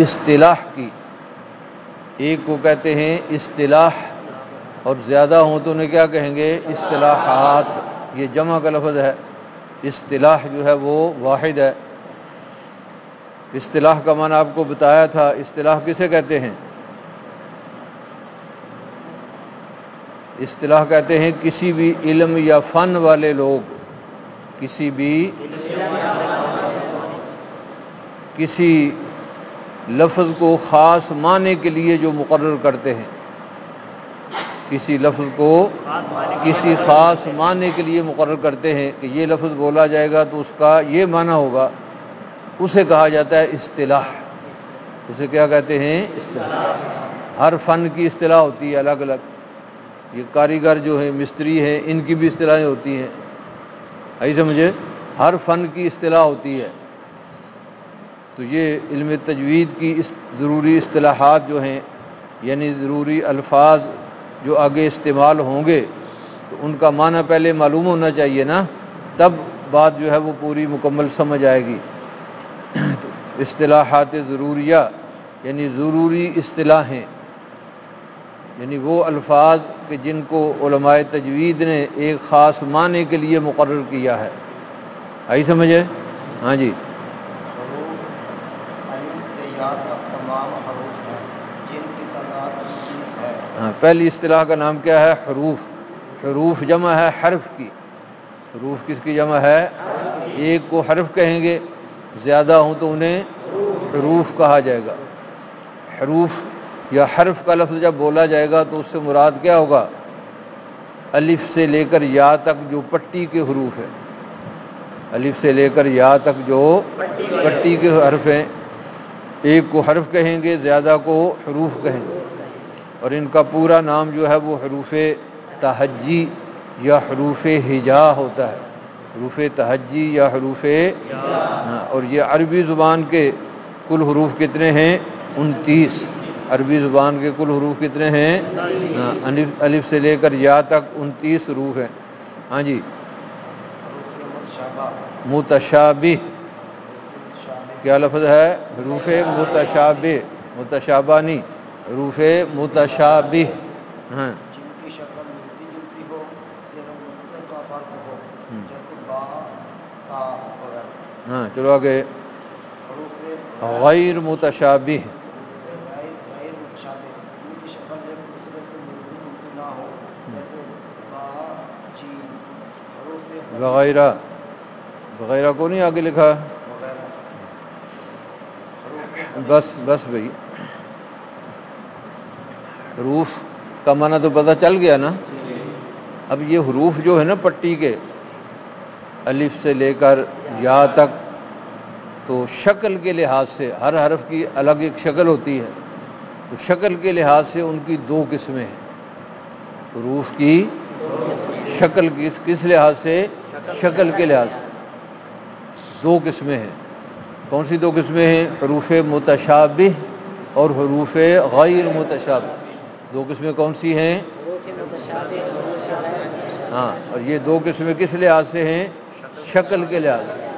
اصطلاح کی، ایک کو کہتے ہیں اصطلاح، اور زیادہ ہوں تو انہیں کیا کہیں گے؟ اصطلاحات۔ یہ جمع کا لفظ ہے، اصطلاح جو ہے وہ واحد ہے۔ اصطلاح کا معنی آپ کو بتایا تھا، اصطلاح کسے کہتے ہیں؟ اصطلاح کہتے ہیں کسی بھی علم یا فن والے لوگ کسی لفظ کو خاص معنی کے لیے جو مقرر کرتے ہیں، کسی لفظ کو کسی خاص معنی کے لیے مقرر کرتے ہیں کہ یہ لفظ بولا جائے گا تو اس کا یہ معنی ہوگا، اسے کہا جاتا ہے اصطلاح۔ اسے کیا کہتے ہیں؟ اصطلاح۔ ہر فن کی اصطلاح ہوتی ہے الگ الگ، یہ کاریگر جو ہیں، مستری ہیں، ان کی بھی اصطلاحیں ہوتی ہیں، آئی سمجھے؟ ہر فن کی اصطلاح ہوتی ہے۔ تو یہ علم تجوید کی ضروری اصطلاحات جو ہیں، یعنی ضروری الفاظ جو آگے استعمال ہوں گے تو ان کا معنی پہلے معلوم ہونا چاہیے نا، تب بات جو ہے وہ پوری مکمل سمجھ آئے گی۔ تو اصطلاحات ضروریہ یعنی ضروری اصطلاحیں، یعنی وہ الفاظ کہ جن کو علماء تجوید نے ایک خاص معنی کے لیے مقرر کیا ہے، آئی سمجھے؟ ہاں جی۔ حروف الف سے یا تک تمام حروف ہیں جن کی تعداد 30 ہے۔ ہاں، پہلی اصطلاح کا نام کیا ہے؟ حروف۔ حروف جمع ہے حرف کی۔ حروف کس کی جمع ہے؟ ایک کو حرف کہیں گے، زیادہ ہوں تو انہیں حروف کہا جائے گا۔ حروف یا حرف کا لفظ جب بولا جائے گا تو اس سے مراد کیا ہوگا؟ الف سے لے کر یا تک جو پٹی کے حروف ہیں، الف سے لے کر یا تک جو پٹی کے حرف ہیں، ایک کو حرف کہیں گے، زیادہ کو حروف کہیں گے، اور ان کا پورا نام جو ہے وہ حروف تہجی یا حروف ہجا ہوتا ہے۔ حروف تہجی یا حروف اور یہ عربی زبان کے کل حروف کتنے ہیں؟ 29۔ عربی زبان کے کل حروف کتنے ہیں؟ الف سے لے کر یا تک 29 حروف ہیں۔ ہاں جی۔ متشابہ کیا لفظ ہے؟ حروف متشابہ، متشابہ نہیں، حروف متشابہ۔ ہاں، جن کی شکل ملتی جلتی ہو، صرف نقطے کا فرق ہو، جیسے با، تا وغیرہ۔ ہاں چلو آگے۔ حروف غیر متشابہ، غیر متشابہ، ان کی شکل ایک دوسرے سے ملتی جلتی نہ ہو، جیسے با، جیم۔ حروف وغیرہ، وغیرہ کو نہیں آگے لکھا؟ وغیرہ۔ بس بھئی، حروف کا معنی تو پتہ چل گیا نا۔ اب یہ حروف جو ہے نا پٹی کے، الف سے لے کر یا تک، تو شکل کے لحاظ سے ہر حرف کی الگ ایک شکل ہوتی ہے، تو شکل کے لحاظ سے ان کی دو قسمیں ہیں۔ حروف کی شکل کس لحاظ سے؟ شکل کے لحاظ سے دو قسمیں ہیں۔ کون سی دو قسمیں ہیں؟ حروف متشابہ اور حروف غیر متشابہ۔ دو قسمیں کون سی ہیں؟ ہاں، اور یہ دو قسمیں کس لحاظ سے ہیں؟ شکل کے لحاظ سے،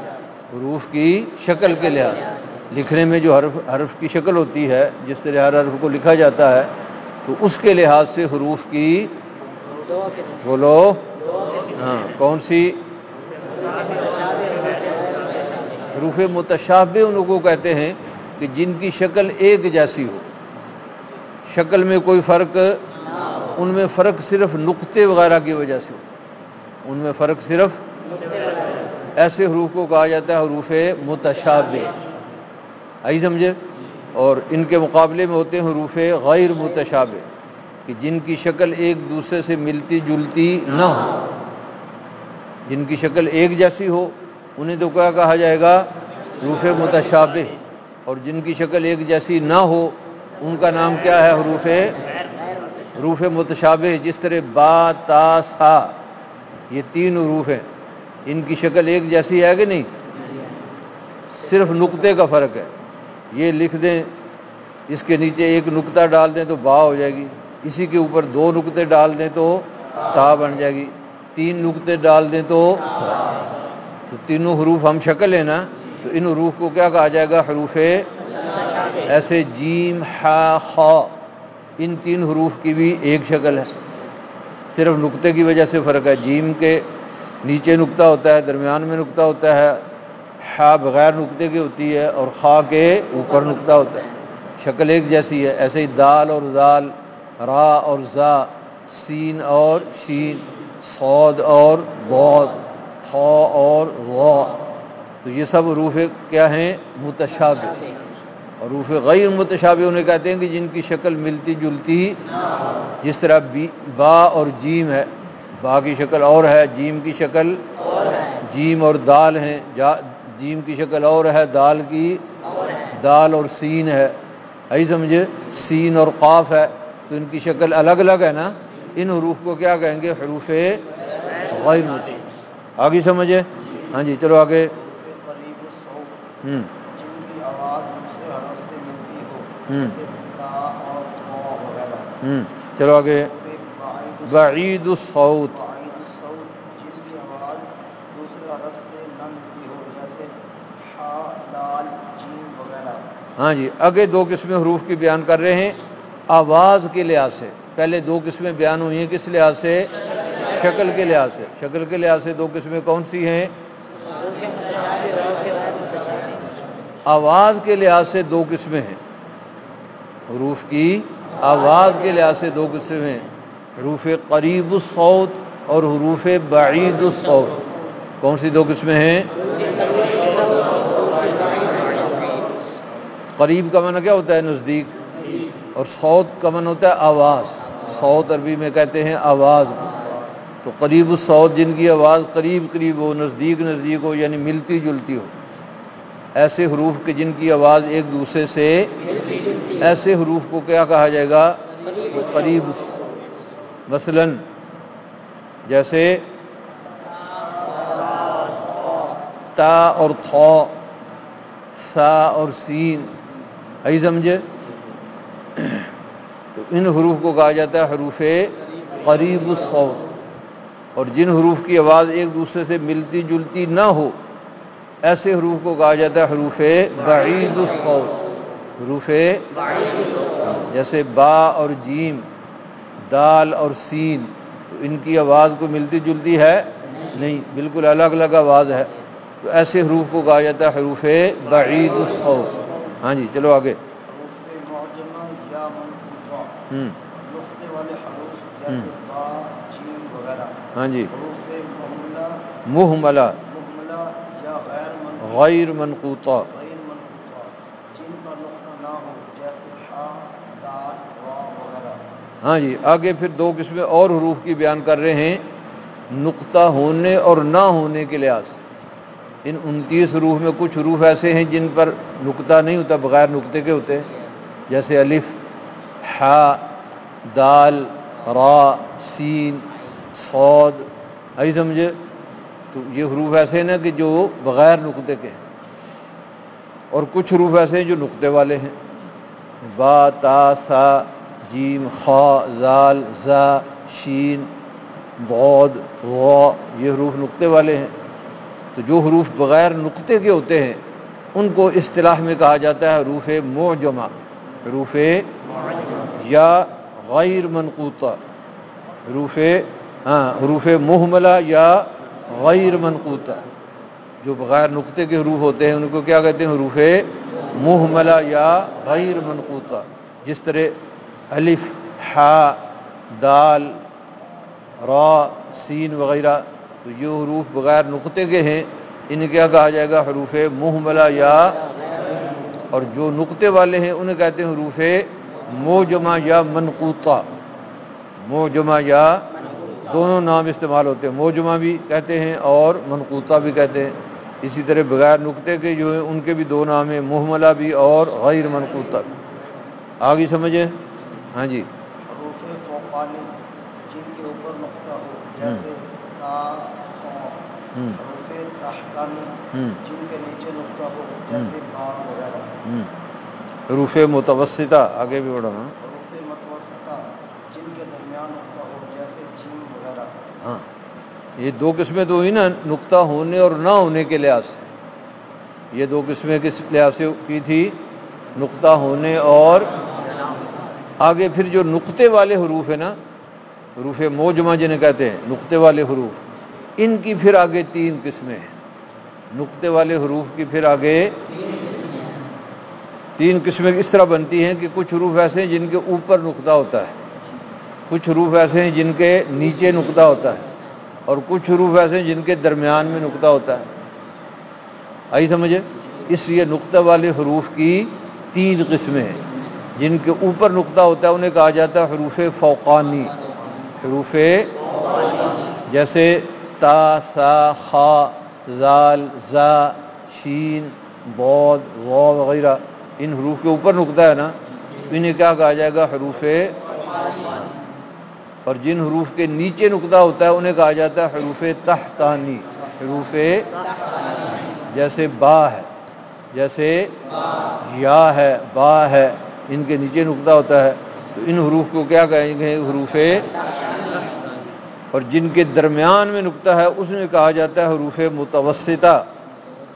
حروف کی شکل کے لحاظ سے۔ لکھنے میں جو حرف کی شکل ہوتی ہے، جس طرح ہر حرف کو لکھا جاتا ہے، تو اس کے لحاظ سے حروف کی بولو ہاں کون سی؟ حروف متشابہ ان لوگوں کو کہتے ہیں کہ جن کی شکل ایک جیسی ہو، شکل میں کوئی فرق، ان میں فرق صرف نقطے وغیرہ کی وجہ سے ہو، ان میں فرق صرف، ایسے حروف کو کہا جاتا ہے حروف متشابہ، آئی سمجھے؟ اور ان کے مقابلے میں ہوتے ہیں حروف غیر متشابہ، کہ جن کی شکل ایک دوسرے سے ملتی جلتی نہ ہو، جن کی شکل ایک جیسی ہو انہیں تو کیا کہا جائے گا؟ حروف متشابہ، اور جن کی شکل ایک جیسی نہ ہو ان کا نام کیا ہے؟ حروف متشابہ۔ جس طرح با، تا، سا، یہ تین حروف ہیں، ان کی شکل ایک جیسی ہے کہ نہیں؟ صرف نقطے کا فرق ہے۔ یہ لکھ دیں، اس کے نیچے ایک نقطہ ڈال دیں تو با ہو جائے گی، اسی کے اوپر دو نقطے ڈال دیں تو تا بن جائے گی، تین نقطے ڈال دیں تو سا۔ تو تینوں حروف ہم شکل ہیں نا، تو ان حروف کو کیا کہا جائے گا؟ حروف ایسے جیم حا خا ان تین حروف کی بھی ایک شکل ہے، صرف نقطے کی وجہ سے فرق ہے۔ جیم کے نیچے نقطہ ہوتا ہے، درمیان میں نقطہ ہوتا ہے، حا بغیر نقطے کی ہوتی ہے، اور خا کے اوپر نقطہ ہوتا ہے۔ شکل ایک جیسی ہے۔ ایسے ہی دال اور زال، را اور زا، سین اور شین، صاد اور ضاد، خا اور وا، تو یہ سب حروف کیا ہیں؟ متشابہ۔ اور حروف غیر متشابہ انہیں کہتے ہیں کہ جن کی شکل ملتی جلتی، جس طرح با اور جیم ہے، با کی شکل اور ہے، جیم کی شکل، جیم اور دال ہیں، جیم کی شکل اور ہے، دال اور سین ہے، ایسے سمجھے، سین اور قاف ہے، تو ان کی شکل الگ الگ ہے نا۔ ان حروف کو کیا کہیں گے؟ حروف غیر متشابہ۔ آگے سمجھے؟ ہاں جی چلو آگے۔ قریب الصوت ہوں جن کی آواز دوسرے حرف سے ملتی ہو، ہوں جیسے تا اور طا وغیرہ۔ چلو آگے۔ بعید الصوت بعید الصوت جن کی آواز دوسرے حرف سے نہ ملتی ہو، جیسے حا، دال، جیم وغیرہ۔ ہاں جی، آگے دو قسمیں حروف کی بیان کر رہے ہیں آواز کے لحاظ سے۔ پہلے دو قسمیں بیان ہوئی ہیں کس لحاظ سے؟ شکل کے لحاظ سے۔ شکل کے لحاظ سے دو قسمیں کون سی ہیں؟ آواز کے لحاظ سے دو قسمیں ہیں حروف کی، آواز کے لحاظ سے دو قسمیں ہیں، حروف قریب الصوت اور حروف بعید الصوت۔ کون سی دو قسمیں ہیں؟ قریب کا معنی کیا ہوتا ہے؟ نزدیک، اور صوت کا معنی ہوتا ہے آواز۔ صوت عربی میں کہتے ہیں آواز۔ تو قریب الصوت جن کی آواز قریب قریب ہو، نزدیک نزدیک ہو، یعنی ملتی جلتی ہو، ایسے حروف کے جن کی آواز ایک دوسرے سے، ایسے حروف کو کیا کہا جائے گا؟ قریب۔ مثلا جیسے تا اور تھا، سا اور سین، ایسے سمجھے؟ تو ان حروف کو کہا جاتا ہے حروف قریب الصوت۔ اور جن حروف کی آواز ایک دوسرے سے ملتی جلتی نہ ہو، ایسے حروف کو کہا جاتا ہے حروف بعید الصوت۔ حروف جیسے با اور جیم، دال اور سین، تو ان کی آواز کو ملتی جلتی ہے نہیں، بالکل الگ الگ آواز ہے، تو ایسے حروف کو کہا جاتا ہے حروف بعید الصوت۔ ہاں جی چلو آگے۔ حروف معجمہ یا منقوطہ نقطے والے حروف ہوں جیسے با، جیم وغیرہ۔ ہاں جی۔ حروف مہملہ مہملہ یا غیر منقوطہ جن پر نقطہ نہ ہو، جیسے حا، دال، وا وغیرہ۔ ہاں جی، آگے پھر دو قسمیں اور حروف کی بیان کر رہے ہیں نقطہ ہونے اور نہ ہونے کے لحاظ سے۔ ان 29 حروف میں کچھ حروف ایسے ہیں جن پر نقطہ نہیں ہوتا، بغیر نقطے کے ہوتے ہیں، جیسے الف، حا، دال، را، سین، صاد، ایسے سمجھے؟ تو یہ حروف ایسے ہیں نا کہ جو بغیر نقطے کے ہیں، اور کچھ حروف ایسے ہیں جو نقطے والے ہیں، با، تا، سا، جیم، خا، زال، زا، شین، ضاد، وا، یہ حروف نقطے والے ہیں۔ تو جو حروف بغیر نقطے کے ہوتے ہیں ان کو اصطلاح میں کہا جاتا ہے حروف معجمہ، حروف یا غیر منقوطہ، حروف مہملہ یا غیر منقوطہ۔ جو بغیر نقطے کے حروف ہوتے ہیں ان کو کیا کہتے ہیں؟ حروف مہملہ یا غیر منقوطہ، جس طرح الف، حا، دال، را، سین وغیرہ۔ تو یہ حروف بغیر نقطے کے ہیں، انہیں کیا کہا جائے گا؟ حروف مہملہ یا، اور جو نقطے والے ہیں انہیں کہتے ہیں حروف معجمہ یا منقوطہ۔ معجمہ یا دونوں نام استعمال ہوتے ہیں، معجمہ بھی کہتے ہیں اور منقوطہ بھی کہتے ہیں۔ اسی طرح بغیر نقطے کے جو ہیں ان کے بھی دو نام ہیں، مہملہ بھی اور غیر منقوطہ بھی۔ آگے سمجھے؟ ہاں جی۔ حروف فوقانی جن کے اوپر نقطہ ہو، جیسے تا، خا۔ حروف تحتانی جن کے نیچے نقطہ ہو، جیسے با وغیرہ۔ حروف متوسطہ آگے بھی بڑھا نا۔ حروف متوسطہ جن کے درمیان نقطہ ہو، جیسے جیم وغیرہ۔ ہاں، یہ دو قسمیں تو ہوئی نا، نقطہ ہونے اور نہ ہونے کے لحاظ سے۔ یہ دو قسمیں کس لحاظ سے کی تھی؟ نقطہ ہونے اور آگے پھر جو نقطے والے حروف ہیں نا، حروف موجمہ جنہیں کہتے ہیں، نقطے والے حروف، ان کی پھر آگے 3 قسمیں ہیں۔ نقطے والے حروف کی پھر آگے 3 قسمیں اس طرح بنتی ہیں کہ کچھ حروف ایسے ہیں جن کے اوپر نقطہ ہوتا ہے، کچھ حروف ایسے ہیں جن کے نیچے نقطہ ہوتا ہے، اور کچھ حروف ایسے ہیں جن کے درمیان میں نقطہ ہوتا ہے۔ آئی سمجھے؟ اس لیے نقطہ والے حروف کی 3 قسمیں ہیں۔ جن کے اوپر نقطہ ہوتا ہے انہیں کہا جاتا ہے حروف فوقانی، حروف جیسے تا، سا، خا، زال، زا، شین، ضاد، ظا وغیرہ، ان حروف کے اوپر نقطہ ہے نا، انہیں کیا کہا جائے گا؟ حروف۔ اور جن حروف کے نیچے نقطہ ہوتا ہے انہیں کہا جاتا ہے حروف تحتانی، حروف جیسے با ہے، جیسے یا ہے، با ہے، ان کے نیچے نقطہ ہوتا ہے تو ان حروف کو کیا کہیں گے؟ حروف۔ اور جن کے درمیان میں نقطہ ہے اس میں کہا جاتا ہے حروف متوسطہ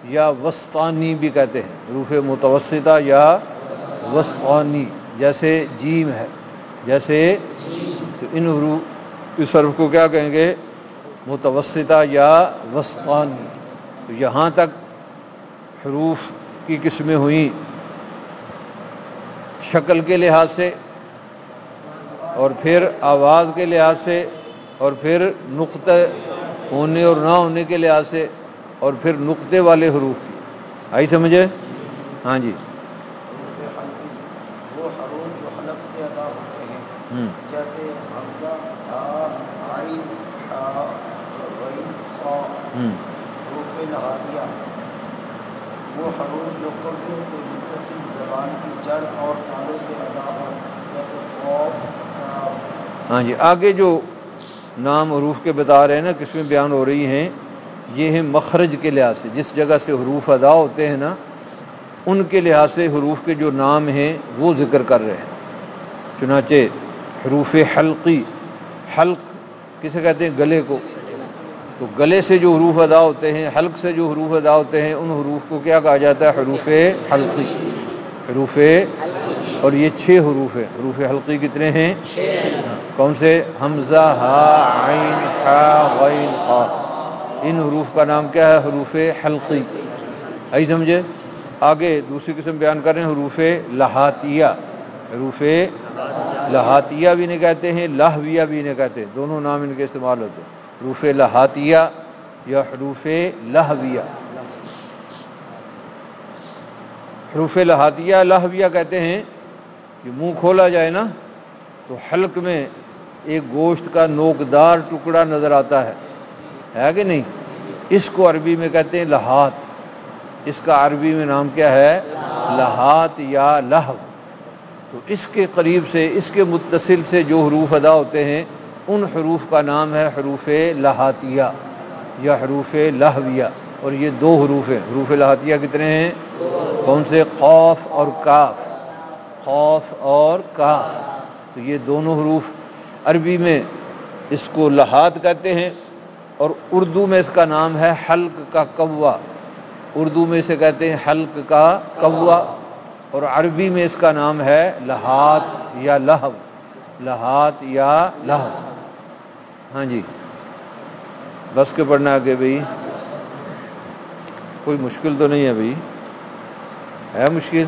یا وسطانی بھی کہتے ہیں، حروف متوسطہ یا وسطانی، جیسے جیم ہے، جیسے، تو ان حروف اس حرف کو کیا کہیں گے؟ متوسطہ یا وسطانی۔ تو یہاں تک حروف کی قسمیں ہوئیں شکل کے لحاظ سے، اور پھر آواز کے لحاظ سے، اور پھر نقطہ ہونے اور نہ ہونے کے لحاظ سے، اور پھر نقطے والے حروف کی۔ آئی سمجھے؟ ہاں جی۔ وہ حروف جو حلق سے ادا ہوتے ہیں، جیسے حمزہ، ہا، عین، ہا، غین، خا، حروف لہاجیہ۔ وہ حروف جو قلبے سے متصل زبان کی جڑ اور تالوں سے ادا ہو، جیسے قاف، کاف۔ ہاں جی، آگے جو نام حروف کے بتا رہے ہیں نا، قسمیں بیان ہو رہی ہیں، یہ ہیں مخرج کے لحاظ سے، جس جگہ سے حروف ادا ہوتے ہیں نا ان کے لحاظ سے حروف کے جو نام ہیں وہ ذکر کر رہے ہیں۔ چنانچہ حروف حلقی، حلق کسے کہتے ہیں؟ گلے کو۔ تو گلے سے جو حروف ادا ہوتے ہیں، حلق سے جو حروف ادا ہوتے ہیں، ان حروف کو کیا کہا جاتا ہے؟ حروف حلقی، حروف۔ اور یہ 6 حروف ہیں۔ حروف حلقی کتنے ہیں؟ 6۔ کون سے؟ حمزہ، ہا، عین، ہا، غین، خا، ان حروف کا نام کیا ہے؟ حروف حلقی۔ آئی سمجھے؟ آگے دوسری قسم بیان کریں، حروف لہاتیہ۔ حروف لہاتیہ بھی نہیں کہتے ہیں، لہویہ بھی نہیں کہتے، دونوں نام ان کے استعمال ہوتے ہیں، حروف لہاتیہ یا حروف لہویہ۔ حروف لہاتیہ لہویہ کہتے ہیں کہ منہ کھولا جائے نا تو حلق میں ایک گوشت کا نوکدار ٹکڑا نظر آتا ہے کہ نہیں؟ اس کو عربی میں کہتے ہیں لہات۔ اس کا عربی میں نام کیا ہے؟ لہات یا لہو۔ تو اس کے قریب سے، اس کے متصل سے جو حروف ادا ہوتے ہیں ان حروف کا نام ہے حروف لہاتیہ یا حروف لہویہ۔ اور یہ 2 حروف ہیں۔ حروف لہاتیہ کتنے ہیں؟ کون سے؟ قاف اور کاف، قاف اور کاف۔ تو یہ دونوں حروف عربی میں اس کو لہات کہتے ہیں، اور اردو میں اس کا نام ہے حلق کا کوا۔ اردو میں اسے کہتے ہیں حلق کا کوا، اور عربی میں اس کا نام ہے لہات یا لہو، لہات یا لہو۔ ہاں جی، بس کے پڑھنا آگے بھئی، کوئی مشکل تو نہیں ہے بھئی؟ ہے مشکل؟